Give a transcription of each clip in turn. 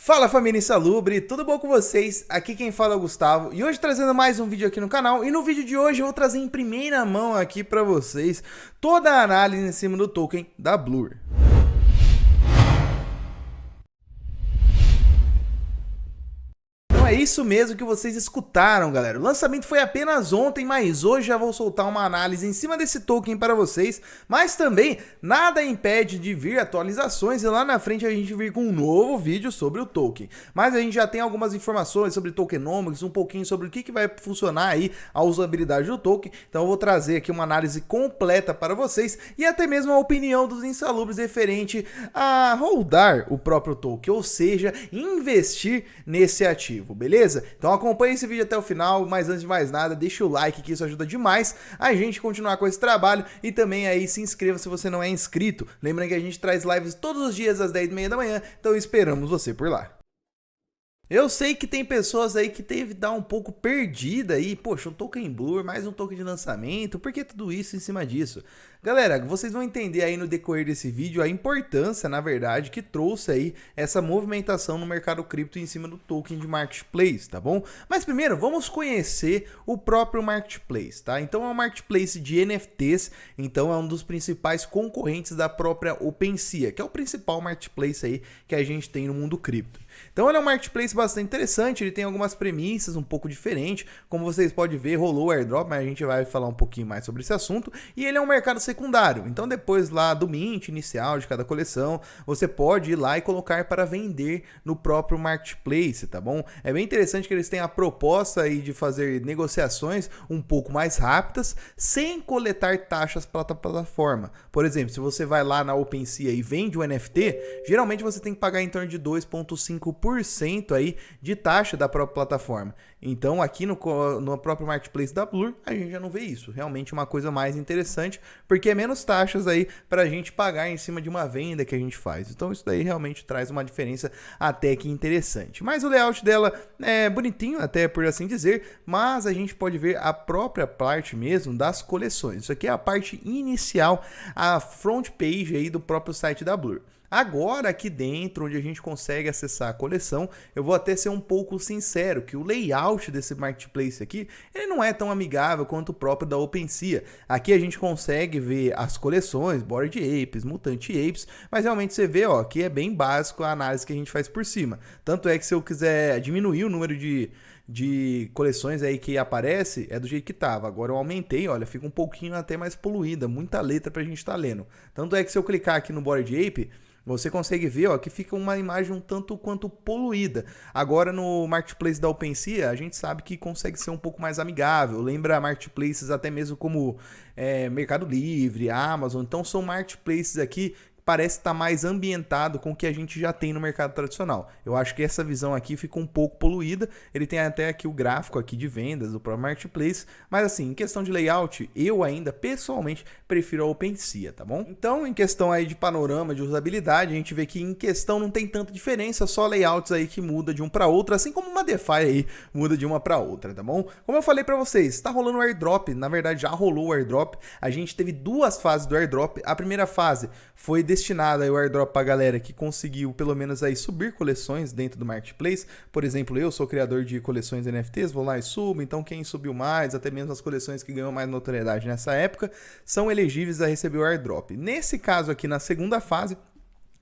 Fala família insalubre, tudo bom com vocês? Aqui quem fala é o Gustavo e hoje trazendo mais um vídeo aqui no canal. E no vídeo de hoje eu vou trazer em primeira mão aqui pra vocês toda a análise em cima do token da Blur. É isso mesmo que vocês escutaram, galera. O lançamento foi apenas ontem, mas hoje já vou soltar uma análise em cima desse token para vocês. Mas também nada impede de vir atualizações e lá na frente a gente vir com um novo vídeo sobre o token. Mas a gente já tem algumas informações sobre tokenomics, um pouquinho sobre o que vai funcionar aí a usabilidade do token. Então eu vou trazer aqui uma análise completa para vocês e até mesmo a opinião dos insalubres referente a holdar o próprio token, ou seja, investir nesse ativo. Beleza? Então acompanhe esse vídeo até o final, mas antes de mais nada, deixa o like que isso ajuda demais a gente continuar com esse trabalho e também aí se inscreva se você não é inscrito. Lembrando que a gente traz lives todos os dias às 10h30 da manhã, então esperamos você por lá. Eu sei que tem pessoas aí que teve dar um pouco perdida aí, poxa, um token Blur, mais um token de lançamento, por que tudo isso em cima disso? Galera, vocês vão entender aí no decorrer desse vídeo a importância, na verdade, que trouxe aí essa movimentação no mercado cripto em cima do token de marketplace, tá bom? Mas primeiro, vamos conhecer o próprio marketplace, tá? Então é um marketplace de NFTs, então é um dos principais concorrentes da própria OpenSea, que é o principal marketplace aí que a gente tem no mundo cripto. Então ele é um marketplace bastante interessante, ele tem algumas premissas um pouco diferentes, como vocês podem ver, rolou o airdrop, mas a gente vai falar um pouquinho mais sobre esse assunto, e ele é um mercado secundário, então depois lá do mint inicial de cada coleção, você pode ir lá e colocar para vender no próprio marketplace, tá bom? É bem interessante que eles têm a proposta aí de fazer negociações um pouco mais rápidas, sem coletar taxas para a plataforma. Por exemplo, se você vai lá na OpenSea e vende um NFT, geralmente você tem que pagar em torno de 2,5% aí de taxa da própria plataforma. Então aqui no próprio marketplace da Blur a gente já não vê isso. Realmente uma coisa mais interessante, porque é menos taxas aí para a gente pagar em cima de uma venda que a gente faz. Então isso daí realmente traz uma diferença até que interessante. Mas o layout dela é bonitinho, até por assim dizer, mas a gente pode ver a própria parte mesmo das coleções. Isso aqui é a parte inicial, a front page aí do próprio site da Blur. Agora aqui dentro, onde a gente consegue acessar a coleção, eu vou até ser um pouco sincero, que o layout desse marketplace aqui, ele não é tão amigável quanto o próprio da OpenSea. Aqui a gente consegue ver as coleções, Bored Apes, Mutant Apes, mas realmente você vê, ó, que é bem básico a análise que a gente faz por cima. Tanto é que se eu quiser diminuir o número de coleções aí que aparece, é do jeito que tava. Agora eu aumentei, olha, fica um pouquinho até mais poluída, muita letra pra gente estar lendo. Tanto é que se eu clicar aqui no Bored Ape, você consegue ver, ó, que fica uma imagem um tanto quanto poluída. Agora no marketplace da OpenSea, a gente sabe que consegue ser um pouco mais amigável. Lembra marketplaces até mesmo como Mercado Livre, Amazon. Então são marketplaces aqui parece estar mais ambientado com o que a gente já tem no mercado tradicional. Eu acho que essa visão aqui fica um pouco poluída. Ele tem até aqui o gráfico aqui de vendas do próprio marketplace, mas assim, em questão de layout, eu ainda pessoalmente prefiro a OpenSea, tá bom? Então, em questão aí de panorama, de usabilidade, a gente vê que em questão não tem tanta diferença, só layouts aí que muda de um para outro, assim como uma DeFi aí muda de uma para outra, tá bom? Como eu falei para vocês, está rolando o airdrop, na verdade já rolou o airdrop. A gente teve duas fases do airdrop. A primeira fase foi destinada ao airdrop para a galera que conseguiu pelo menos aí subir coleções dentro do marketplace. Por exemplo, eu sou criador de coleções NFTs, vou lá e subo, então quem subiu mais, até mesmo as coleções que ganham mais notoriedade nessa época, são elegíveis a receber o airdrop. Nesse caso aqui, na segunda fase,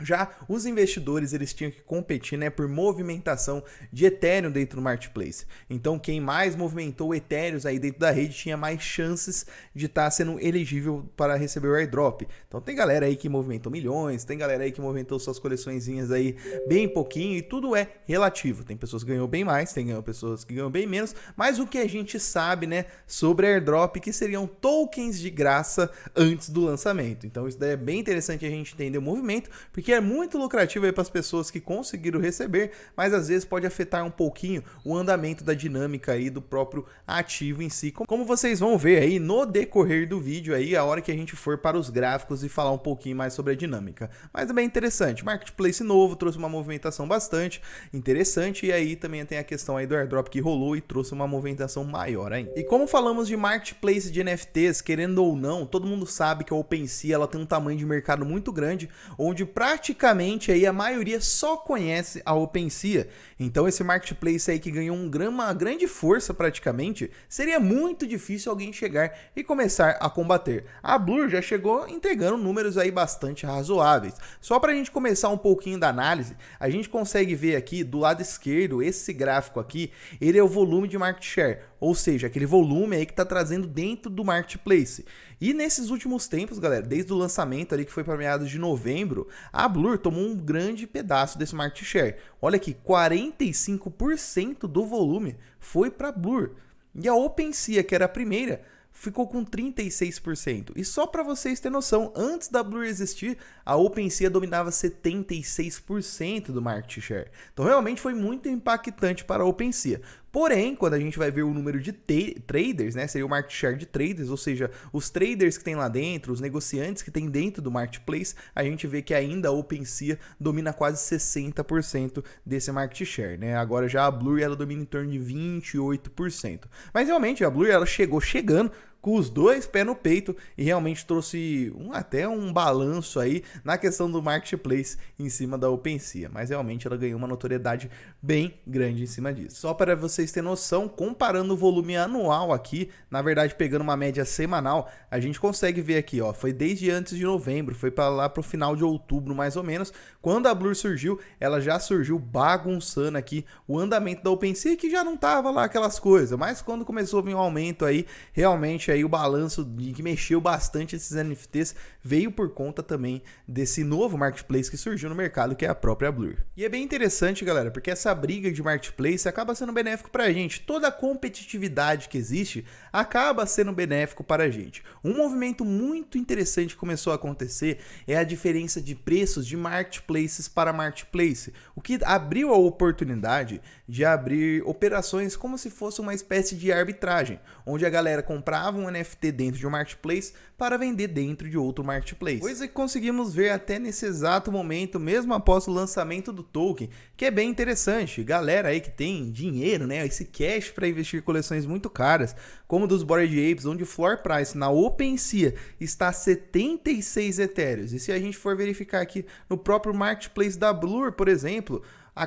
já os investidores eles tinham que competir, né, por movimentação de Ethereum dentro do marketplace. Então quem mais movimentou Ethereum aí dentro da rede tinha mais chances de estar sendo elegível para receber o airdrop. Então tem galera aí que movimentou milhões, tem galera aí que movimentou suas coleçõezinhas aí bem pouquinho, e tudo é relativo. Tem pessoas que ganham bem mais, tem pessoas que ganham bem menos, mas o que a gente sabe, né, sobre airdrop, que seriam tokens de graça antes do lançamento. Então isso daí é bem interessante a gente entender o movimento, porque é muito lucrativo aí para as pessoas que conseguiram receber, mas às vezes pode afetar um pouquinho o andamento da dinâmica aí do próprio ativo em si, como vocês vão ver aí no decorrer do vídeo aí, a hora que a gente for para os gráficos e falar um pouquinho mais sobre a dinâmica. Mas é bem interessante, marketplace novo, trouxe uma movimentação bastante interessante, e aí também tem a questão aí do airdrop que rolou e trouxe uma movimentação maior ainda. E como falamos de marketplace de NFTs, querendo ou não, todo mundo sabe que a OpenSea ela tem um tamanho de mercado muito grande, onde para praticamente aí a maioria só conhece a OpenSea. Então esse marketplace aí que ganhou uma grande força praticamente, seria muito difícil alguém chegar e começar a combater. A Blur já chegou entregando números aí bastante razoáveis. Só para a gente começar um pouquinho da análise, a gente consegue ver aqui do lado esquerdo, esse gráfico aqui, ele é o volume de market share, ou seja, aquele volume aí que está trazendo dentro do marketplace. E nesses últimos tempos, galera, desde o lançamento ali que foi para meados de novembro, a Blur tomou um grande pedaço desse market share. Olha aqui, 45% do volume foi para Blur. E a OpenSea, que era a primeira, ficou com 36%. E só para vocês terem noção, antes da Blur existir, a OpenSea dominava 76% do market share. Então realmente foi muito impactante para a OpenSea. Porém, quando a gente vai ver o número de traders, né, seria o market share de traders, ou seja, os traders que tem lá dentro, os negociantes que tem dentro do marketplace, a gente vê que ainda a OpenSea domina quase 60% desse market share, né? Agora já a Blur ela domina em torno de 28%. Mas realmente a Blur ela chegou chegando com os dois pés no peito e realmente trouxe até um balanço aí na questão do marketplace em cima da OpenSea, mas realmente ela ganhou uma notoriedade bem grande em cima disso. Só para vocês terem noção, comparando o volume anual aqui, na verdade pegando uma média semanal, a gente consegue ver aqui, ó, foi desde antes de novembro, foi para lá para o final de outubro mais ou menos, quando a Blur surgiu, ela já surgiu bagunçando aqui o andamento da OpenSea, que já não tava lá aquelas coisas, mas quando começou a vir um aumento aí, realmente aí o balanço que mexeu bastante esses NFTs veio por conta também desse novo marketplace que surgiu no mercado, que é a própria Blur. E é bem interessante, galera, porque essa briga de marketplace acaba sendo benéfico para a gente. Toda a competitividade que existe acaba sendo benéfico para a gente. Um movimento muito interessante que começou a acontecer é a diferença de preços de marketplaces para marketplace, o que abriu a oportunidade de abrir operações como se fosse uma espécie de arbitragem, onde a galera comprava um NFT dentro de um marketplace para vender dentro de outro marketplace. Coisa que conseguimos ver até nesse exato momento, mesmo após o lançamento do token, que é bem interessante. Galera aí que tem dinheiro, né, esse cash para investir em coleções muito caras, como dos Bored Apes, onde o floor price na OpenSea está 76 etéreos. E se a gente for verificar aqui no próprio marketplace da Blur, por exemplo,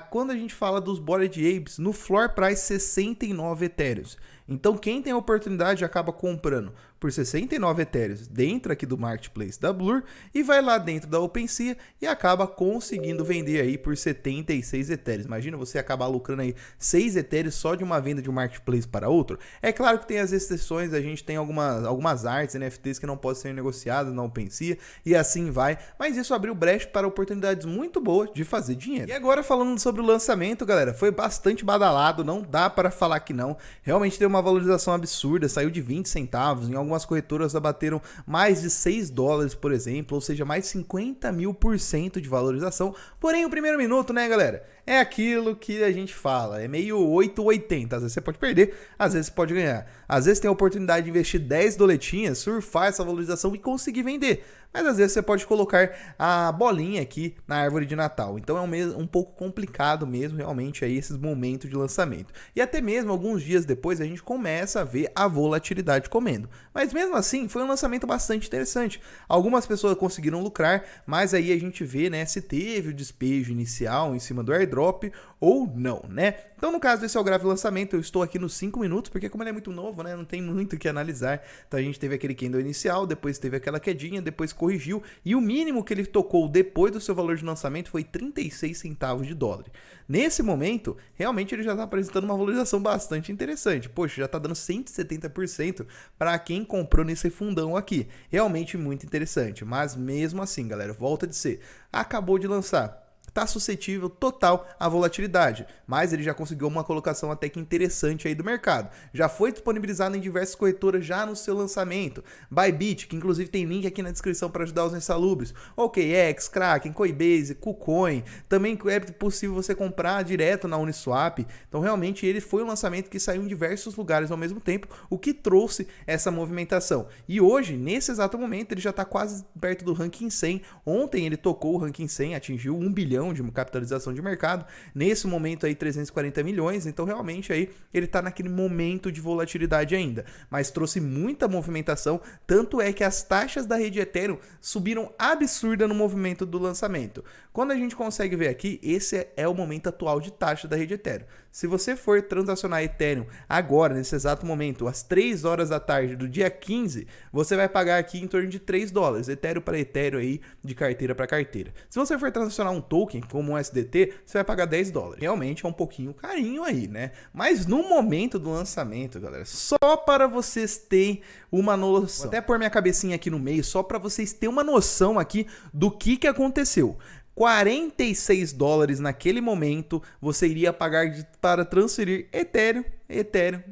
quando a gente fala dos Bored Apes, no floor price 69 etéreos. Então quem tem a oportunidade acaba comprando por 69 etéreos dentro aqui do marketplace da Blur e vai lá dentro da OpenSea e acaba conseguindo vender aí por 76 etéreos. Imagina você acabar lucrando aí 6 etéreos só de uma venda de um marketplace para outro. É claro que tem as exceções, a gente tem algumas artes, NFTs que não podem ser negociadas na OpenSea e assim vai, mas isso abriu brecha para oportunidades muito boas de fazer dinheiro. E agora falando sobre o lançamento, galera, foi bastante badalado, não dá para falar que não, realmente tem uma valorização absurda, saiu de 20 centavos, em algumas corretoras abateram mais de 6 dólares, por exemplo, ou seja, mais 50.000% de valorização. Porém, o primeiro minuto, né, galera, é aquilo que a gente fala, é meio 880, às vezes você pode perder, às vezes você pode ganhar. Às vezes tem a oportunidade de investir 10 doletinhas, surfar essa valorização e conseguir vender. Mas às vezes você pode colocar a bolinha aqui na árvore de Natal. Então é um pouco complicado mesmo realmente aí esses momentos de lançamento. E até mesmo alguns dias depois a gente começa a ver a volatilidade comendo. Mas mesmo assim foi um lançamento bastante interessante. Algumas pessoas conseguiram lucrar, mas aí a gente vê, né, se teve o despejo inicial em cima do airdrop ou não, né? Então no caso desse é o grave lançamento, eu estou aqui nos 5 minutos, porque como ele é muito novo, né, não tem muito o que analisar. Então a gente teve aquele candle inicial, depois teve aquela quedinha, depois corrigiu, e o mínimo que ele tocou depois do seu valor de lançamento foi 36 centavos de dólar. Nesse momento, realmente ele já está apresentando uma valorização bastante interessante. Poxa, já está dando 170% para quem comprou nesse fundão aqui. Realmente muito interessante, mas mesmo assim, galera, volta a dizer, acabou de lançar, está suscetível total à volatilidade, mas ele já conseguiu uma colocação até que interessante aí do mercado. Já foi disponibilizado em diversas corretoras já no seu lançamento. Bybit, que inclusive tem link aqui na descrição para ajudar os insalubres. OKX, Kraken, Coinbase, KuCoin. Também é possível você comprar direto na Uniswap. Então realmente ele foi um lançamento que saiu em diversos lugares ao mesmo tempo, o que trouxe essa movimentação. E hoje, nesse exato momento, ele já está quase perto do ranking 100. Ontem ele tocou o ranking 100, atingiu 1 bilhão bilhão de capitalização de mercado, nesse momento aí 340 milhões, então realmente aí ele está naquele momento de volatilidade ainda, mas trouxe muita movimentação, tanto é que as taxas da rede Ethereum subiram absurda no movimento do lançamento. Quando a gente consegue ver aqui, esse é o momento atual de taxa da rede Ethereum. Se você for transacionar Ethereum agora, nesse exato momento, às 3 horas da tarde do dia 15, você vai pagar aqui em torno de 3 dólares, Ethereum para Ethereum aí, de carteira para carteira. Se você for transacionar um token como um SDT, você vai pagar 10 dólares. Realmente é um pouquinho carinho aí, né? Mas no momento do lançamento, galera, só para vocês terem uma noção, vou até pôr minha cabecinha aqui no meio, só para vocês terem uma noção aqui do que aconteceu. 46 dólares naquele momento você iria pagar para transferir Ethereum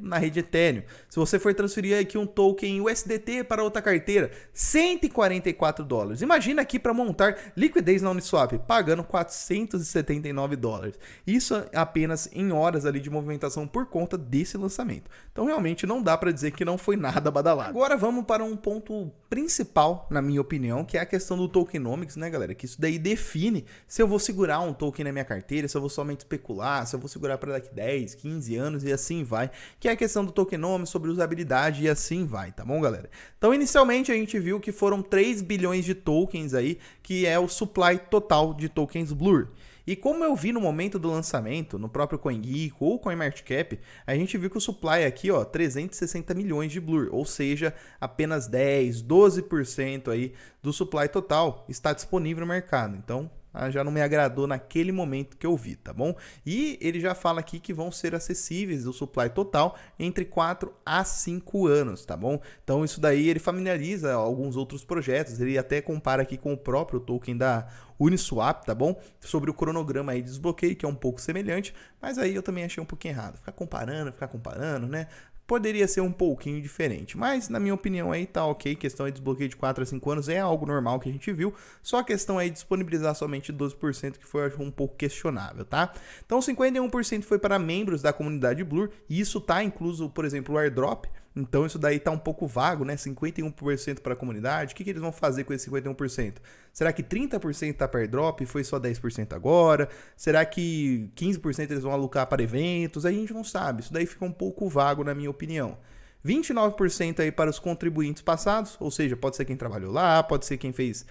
na rede Ethereum. Se você for transferir aqui um token USDT para outra carteira, 144 dólares. Imagina aqui para montar liquidez na Uniswap, pagando 479 dólares. Isso apenas em horas ali de movimentação por conta desse lançamento. Então realmente não dá para dizer que não foi nada badalado. Agora vamos para um ponto principal, na minha opinião, que é a questão do tokenomics, né, galera? Que isso daí define se eu vou segurar um token na minha carteira, se eu vou somente especular, se eu vou segurar para daqui 10, 15 anos e assim vai, que é a questão do tokenomics, sobre usabilidade e assim vai, tá bom, galera? Então, inicialmente a gente viu que foram 3 bilhões de tokens aí, que é o supply total de tokens Blur. E como eu vi no momento do lançamento, no próprio CoinGeek ou CoinMarketCap, a gente viu que o supply aqui, ó, 360 milhões de Blur, ou seja, apenas 10, 12% aí do supply total está disponível no mercado. Então, já não me agradou naquele momento que eu vi, tá bom? E ele já fala aqui que vão ser acessíveis o supply total entre 4 a 5 anos, tá bom? Então isso daí ele familiariza alguns outros projetos, ele até compara aqui com o próprio token da Uniswap, tá bom? Sobre o cronograma aí de desbloqueio, que é um pouco semelhante, mas aí eu também achei um pouquinho errado. Ficar comparando, né? Poderia ser um pouquinho diferente, mas na minha opinião aí tá ok, questão de desbloqueio de 4 a 5 anos é algo normal que a gente viu, só a questão aí de disponibilizar somente 12% que foi um pouco questionável, tá? Então 51% foi para membros da comunidade Blur, e isso tá incluso, por exemplo, o airdrop, então isso daí tá um pouco vago, né? 51% para a comunidade, o que eles vão fazer com esse 51%? Será que 30% tá para airdrop e foi só 10% agora? Será que 15% eles vão alocar para eventos? A gente não sabe, isso daí fica um pouco vago na minha opinião. 29% aí para os contribuintes passados, ou seja, pode ser quem trabalhou lá, pode ser quem fez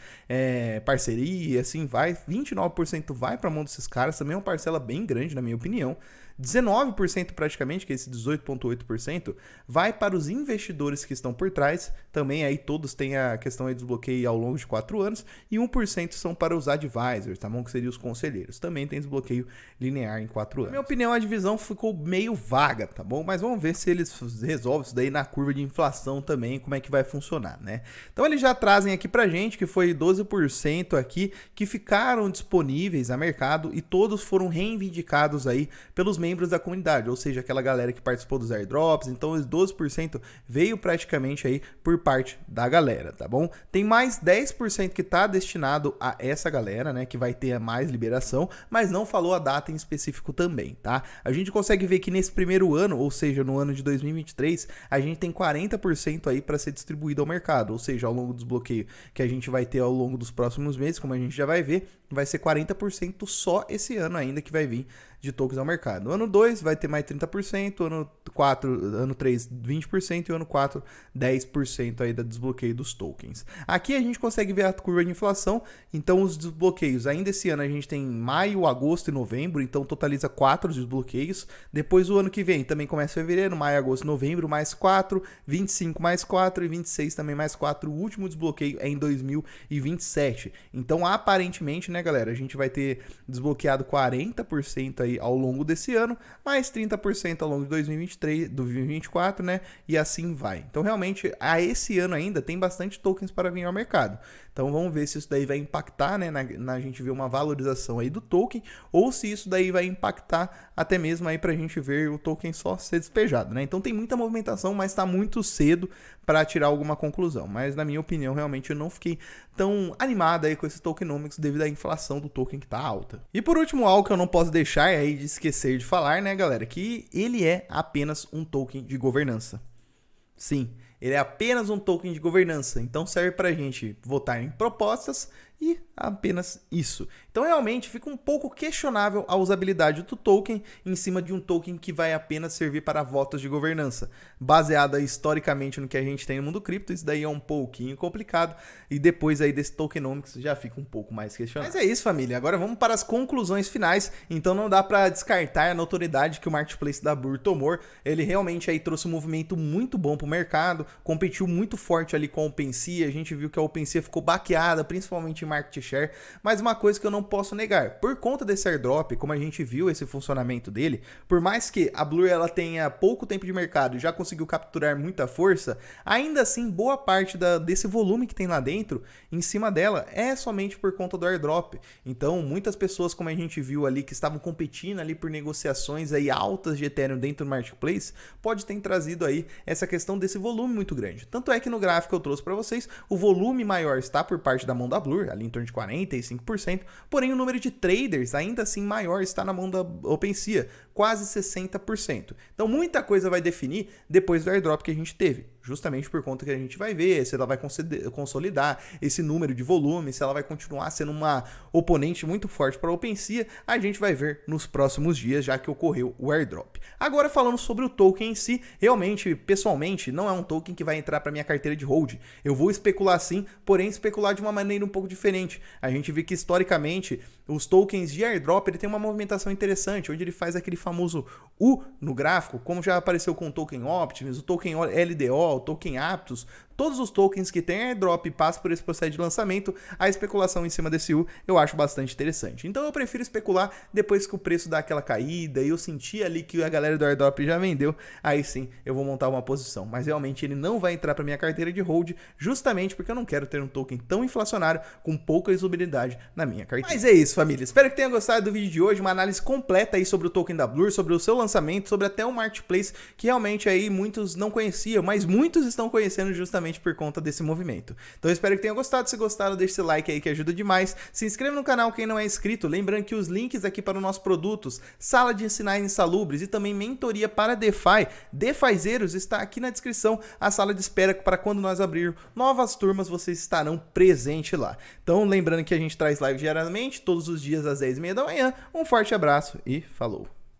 parceria, assim vai. 29% vai para a mão desses caras, também é uma parcela bem grande na minha opinião. 19% praticamente, que é esse 18,8%, vai para os investidores que estão por trás. Também aí todos têm a questão aí de desbloqueio ao longo de 4 anos. E 1% são para os advisors, tá bom? Que seriam os conselheiros. Também tem desbloqueio linear em 4 anos. Na minha opinião, a divisão ficou meio vaga, tá bom? Mas vamos ver se eles resolvem isso daí na curva de inflação também, como é que vai funcionar, né? Então eles já trazem aqui pra gente que foi 12% aqui que ficaram disponíveis a mercado e todos foram reivindicados aí pelos membros da comunidade, ou seja, aquela galera que participou dos airdrops. Então os 12% veio praticamente aí por parte da galera, tá bom? Tem mais 10% que tá destinado a essa galera, né, que vai ter mais liberação, mas não falou a data em específico também, tá? A gente consegue ver que nesse primeiro ano, ou seja, no ano de 2023, a gente tem 40% aí para ser distribuído ao mercado, ou seja, ao longo dos bloqueios que a gente vai ter ao longo dos próximos meses, como a gente já vai ver, vai ser 40% só esse ano ainda que vai vir de tokens ao mercado. No ano 2 vai ter mais 30%, ano 3 20% e ano 4 10% aí da desbloqueio dos tokens. Aqui a gente consegue ver a curva de inflação, então os desbloqueios, ainda esse ano a gente tem maio, agosto e novembro, então totaliza 4 desbloqueios. Depois o ano que vem também começa fevereiro, maio, agosto, novembro, mais 4, 25 mais 4 e 26 também mais 4. O último desbloqueio é em 2027. Então aparentemente, né, galera, a gente vai ter desbloqueado 40% aí ao longo desse ano, mais 30% ao longo de 2023, do 2024, né? E assim vai. Então, realmente, a esse ano ainda tem bastante tokens para vir ao mercado. Então, vamos ver se isso daí vai impactar, né? Na gente ver uma valorização aí do token, ou se isso daí vai impactar até mesmo aí para a gente ver o token só ser despejado, né? Então, tem muita movimentação, mas está muito cedo para tirar alguma conclusão. Mas, na minha opinião, realmente eu não fiquei tão animado aí com esse tokenomics devido à inflação do token que está alta. E por último, algo que eu não posso deixar aí de esquecer de falar, né, galera, que ele é apenas um token de governança. Sim, ele é apenas um token de governança, então serve para a gente votar em propostas e apenas isso. Então realmente fica um pouco questionável a usabilidade do token em cima de um token que vai apenas servir para votos de governança. Baseada historicamente no que a gente tem no mundo cripto, isso daí é um pouquinho complicado e depois aí desse tokenomics já fica um pouco mais questionável. Mas é isso, família. Agora vamos para as conclusões finais. Então não dá para descartar a notoriedade que o marketplace da Blur tomou. Ele realmente aí trouxe um movimento muito bom para o mercado, competiu muito forte ali com a OpenSea. A gente viu que a OpenSea ficou baqueada, principalmente em market share. Mas uma coisa que eu não posso negar, por conta desse airdrop, como a gente viu esse funcionamento dele, por mais que a Blur ela tenha pouco tempo de mercado e já conseguiu capturar muita força, ainda assim boa parte desse volume que tem lá dentro, em cima dela, é somente por conta do airdrop. Então muitas pessoas, como a gente viu ali, que estavam competindo ali por negociações aí altas de Ethereum dentro do marketplace, pode ter trazido aí essa questão desse volume muito grande. Tanto é que no gráfico eu trouxe para vocês, o volume maior está por parte da mão da Blur, ali em torno de 45%, porém o número de traders ainda assim maior está na mão da OpenSea, quase 60%. Então muita coisa vai definir depois do airdrop que a gente teve, justamente por conta que a gente vai ver se ela vai consolidar esse número de volume, se ela vai continuar sendo uma oponente muito forte para a OpenSea, a gente vai ver nos próximos dias, já que ocorreu o airdrop. Agora falando sobre o token em si, realmente, pessoalmente, não é um token que vai entrar para minha carteira de hold. Eu vou especular sim, porém especular de uma maneira um pouco diferente. A gente vê que historicamente os tokens de airdrop ele tem uma movimentação interessante, onde ele faz aquele famoso U no gráfico, como já apareceu com o token Optimus, o token LDO, o token Aptos. Todos os tokens que tem airdrop e passam por esse processo de lançamento, a especulação em cima desse U eu acho bastante interessante. Então eu prefiro especular depois que o preço dá aquela caída e eu sentir ali que a galera do airdrop já vendeu, aí sim eu vou montar uma posição. Mas realmente ele não vai entrar para minha carteira de hold, justamente porque eu não quero ter um token tão inflacionário com pouca usabilidade na minha carteira. Mas é isso, família. Espero que tenha gostado do vídeo de hoje, uma análise completa aí sobre o token da Blur, sobre o seu lançamento, sobre até o marketplace que realmente aí muitos não conheciam, mas muitos estão conhecendo justamente por conta desse movimento. Então eu espero que tenha gostado. Se gostaram, deixe seu like aí que ajuda demais. Se inscreva no canal quem não é inscrito. Lembrando que os links aqui para os nossos produtos, sala de ensinar insalubres e também mentoria para DeFi, DeFizeiros, está aqui na descrição. A sala de espera para quando nós abrir novas turmas, vocês estarão presentes lá. Então lembrando que a gente traz live diariamente, todos os dias às 10h30 da manhã. Um forte abraço e falou!